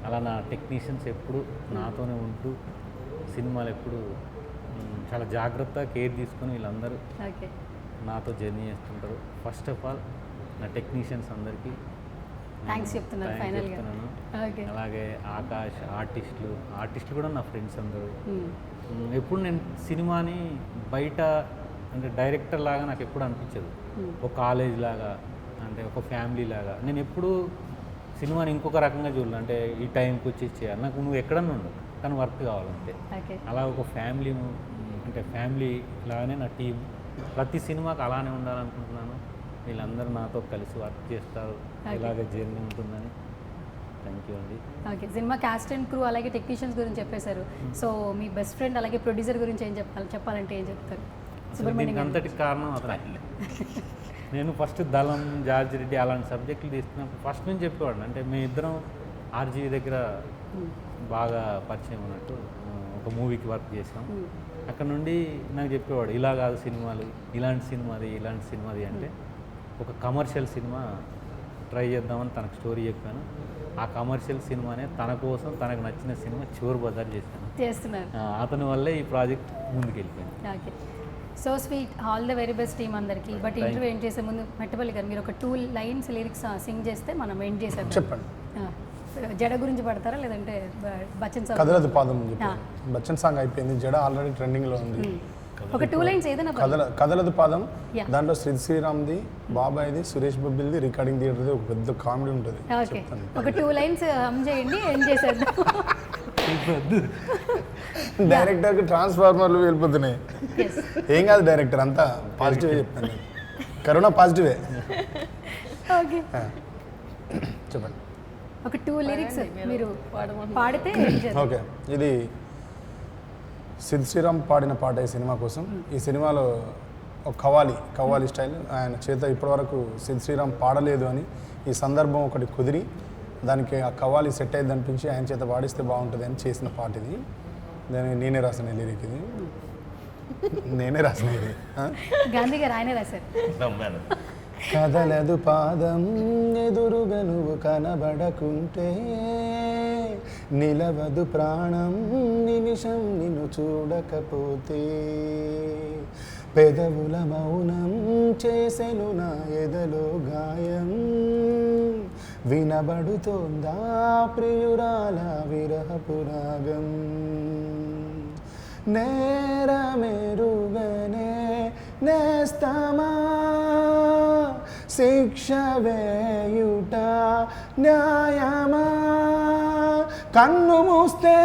అలా నా టెక్నీషియన్స్ ఎప్పుడు నాతోనే ఉంటూ సినిమాలు ఎప్పుడు చాలా జాగ్రత్తగా కేర్ తీసుకొని వీళ్ళందరూ నాతో జర్నీ చేస్తుంటారు. ఫస్ట్ ఆఫ్ ఆల్ నా టెక్నీషియన్స్ అందరికీ థ్యాంక్స్ చెప్తున్నాను. అలాగే ఆకాష్, ఆర్టిస్టులు కూడా నా ఫ్రెండ్స్ అందరూ. ఎప్పుడు నేను సినిమాని బయట అంటే డైరెక్టర్ లాగా నాకు ఎప్పుడు అనిపించదు, ఒక కాలేజ్ లాగా అంటే ఒక ఫ్యామిలీ లాగా. నేను ఎప్పుడు సినిమాని ఇంకొక రకంగా చూడాలి, అంటే ఈ టైంకి వచ్చి చేయాలి. నాకు నువ్వు ఎక్కడన్నా ఉండు, కానీ వర్క్ కావాలంతే. ఓకే అలా ఒక ఫ్యామిలీ అంటే ఫ్యామిలీ లాగానే నా టీం ప్రతి సినిమాకి అలానే ఉండాలనుకుంటున్నాను. వీళ్ళందరూ నాతో కలిసి వర్క్ చేస్తారు, ఇలాగే జర్నీ ఉంటుందని. థ్యాంక్ యూ అండి. Okay cinema caste and crew అలాగే టెక్నీషియన్స్ గురించి చెప్పేశారు. సో మీ బెస్ట్ ఫ్రెండ్ అలాగే ప్రొడ్యూసర్ గురించి ఏం చెప్పాలంటే ఏం చెప్తారు? దీనికి అంతటికి కారణం అతను. నేను ఫస్ట్ దళం, జార్జ్ రెడ్డి అలాంటి సబ్జెక్టులు తీసుకున్నప్పుడు ఫస్ట్ నుంచి చెప్పేవాడిని. అంటే మేము ఇద్దరం ఆర్జీవి దగ్గర బాగా పరిచయం ఉన్నట్టు ఒక మూవీకి వర్క్ చేసాం. అక్కడ నుండి నాకు చెప్పేవాడు ఇలా కాదు సినిమాలు, ఇలాంటి సినిమాది అంటే ఒక కమర్షియల్ సినిమా ట్రై చేద్దామని తనకు స్టోరీ చెప్పాను. ఆ కమర్షియల్ సినిమానే తన కోసం తనకు నచ్చిన సినిమా చోర్ బజార్ చేస్తున్నారు. అతని వల్లే ఈ ప్రాజెక్ట్ ముందుకు వెళ్ళిపోయింది. Okay so sweet, all the very best team అందరికీ. బట్ ఇంటర్వ్యూ ఎండ్ చేసే ముందు మెట్టపల్లి గారు మీరు ఒక 2 లైన్స్ లిరిక్స్ సింగ్ చేస్తే మనం ఎండ్ చేసాం. చెప్పండి. జడ గురించి పడతారా లేదంటే బచ్చన్ సాంగ్? కదలదు పాదం బచ్చన్ సాంగ్ అయిపోయింది, జడ ఆల్రెడీ ట్రెండింగ్లో ఉంది. ఒక 2 లైన్స్ ఏదైనా కదలదు పాదం, దాంట్లో శ్రీరామ్ది, బాబాయ్ది, సురేష్ బొబ్బిల్ది, రికార్డింగ్ థియేటర్ది ఒక పెద్ద కామెడీ ఉంటుంది. ఓకే ఒక 2 లైన్స్ హమ్ చేయండి, ఎండ్ చేసేద్దాం. డైరెక్టర్కి ట్రాన్స్ఫార్మర్లు వెళ్ళిపోతున్నాయి. ఏం కాదు డైరెక్టర్, అంతా పాజిటివే చెప్తాను. కరోనా పాజిటివే. ఓకే చెప్పండి. ఒక 2 లిరిక్స్ మీరు పాడితే ఓకే, ఇది సిద్ శ్రీరామ్ పాడిన పాట ఈ సినిమా కోసం. ఈ సినిమాలో ఒక కవ్వాలి స్టైల్ ఆయన చేత ఇప్పటివరకు సిద్ శ్రీరామ్ పాడలేదు అని ఈ సందర్భం ఒకటి కుదిరి దానికి ఆ కవ్వాలి సెట్ అయ్యింది అనిపించి ఆయన చేత పాడిస్తే బాగుంటుంది అని చేసిన పాట ఇది. దాన్ని నేనే రాసిన లిరిక్ ఇది, నేనే రాసిన ఇది. గాంధీ గారు ఆయనే రాశారు. కదలదు పాదం ఎదురుగా నువ్వు కనబడకుంటే, నిలవదు ప్రాణం నిమిషం నిన్ను చూడకపోతే, పెదవుల మౌనం చేసెను నా ఎదలో గాయం, వినబడుతోందా ప్రియురాల విరహపు రాగం, నేరమెరుగనే నేస్తమా శిక్ష వేయుట న్యాయమా, కన్ను మూస్తే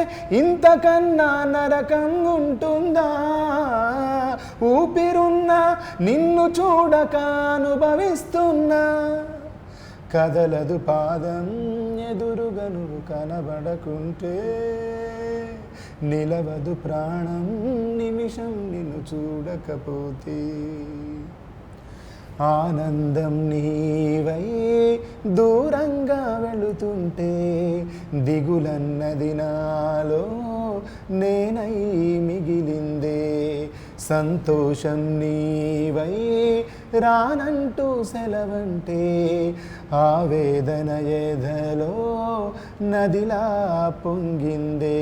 ఇంతకన్నా నరకం ఉంటుందా, ఊపిరున్న నిన్ను చూడక అనుభవిస్తున్నా, కదలదు పాదం ఎదురుగా నువ్వు కనబడకుంటే, నిలవదు ప్రాణం నిమిషం నిన్ను చూడకపోతే, ఆనందం నీవై దూరంగా వెళుతుంటే, దిగులన్నది నాలో నేనై మిగిలిందే, సంతోషం నీవై రానంటూ సెలవంటే, ఆవేదన ఎదలో నదిలా పొంగిందే,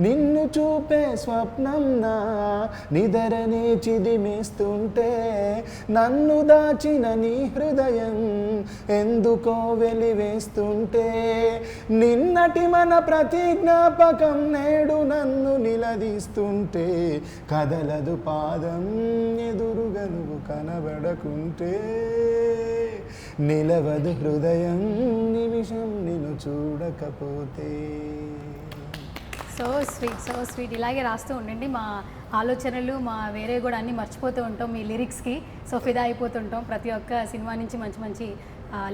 నిన్ను చూపే స్వప్నం నా నిదరనే చిదిమేస్తుంటే, నన్ను దాచిన నీ హృదయం ఎందుకో వెలివేస్తుంటే, నిన్నటి మన ప్రతి జ్ఞాపకం నేడు నన్ను నిలదీస్తుంటే, కదలదు పాదం ఎదురుగా నువ్వు కనబడకుంటే, నిలవదు హృదయం నిమిషం నిన్ను చూడకపోతే. సో స్వీట్ ఇలాగే రాస్తూ ఉండండి. మా ఆలోచనలు మా వేరే కూడా అన్నీ మర్చిపోతూ ఉంటాం మీ లిరిక్స్కి. సో ఫిదా అయిపోతుంటాం. ప్రతి ఒక్క సినిమా నుంచి మంచి మంచి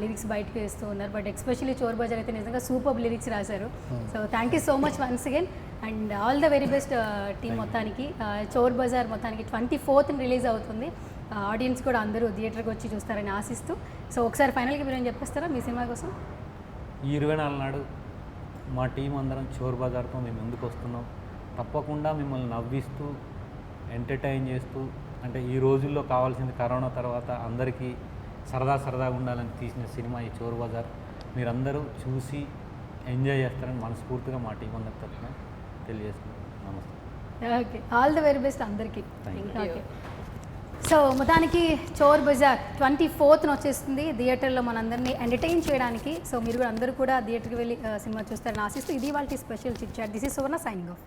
లిరిక్స్ బయటకు వేస్తూ ఉన్నారు. బట్ ఎస్పెషల్లీ చోర్ బజార్ అయితే నిజంగా సూపర్ లిరిక్స్ రాశారు. So thank you so much once again and all the very best team మొత్తానికి. చోర్ బజార్ మొత్తానికి 24th రిలీజ్ అవుతుంది. ఆడియన్స్ కూడా అందరూ థియేటర్కి వచ్చి చూస్తారని ఆశిస్తూ, సో ఒకసారి ఫైనల్గా మీరు ఏం చెప్పేస్తారా మీ సినిమా కోసం? ఈ 24 నాడు మా టీం అందరం చోర్ బజార్తో మేము ముందుకు వస్తున్నాం. తప్పకుండా మిమ్మల్ని నవ్విస్తూ ఎంటర్టైన్ చేస్తూ, అంటే ఈ రోజుల్లో కావాల్సింది కరోనా తర్వాత అందరికీ సరదాగా ఉండాలని తీసిన సినిమా ఈ చోర్ బజార్. మీరందరూ చూసి ఎంజాయ్ చేస్తారని మనస్ఫూర్తిగా మా టీం అందరి తరఫున తెలియజేస్తున్నాం. నమస్తే. Okay, all the very best అందరికీ. ఓకే, సో మొత్తానికి చోర్ బజార్ 24th వచ్చేస్తుంది థియేటర్లో మనందరినీ ఎంటర్టైన్ చేయడానికి. సో మీరు కూడా అందరూ కూడా థియేటర్కి వెళ్ళి సినిమా చూస్తారని ఆశిస్తూ ఇది వాళ్ళ special chit chat. This is Suvarna signing of.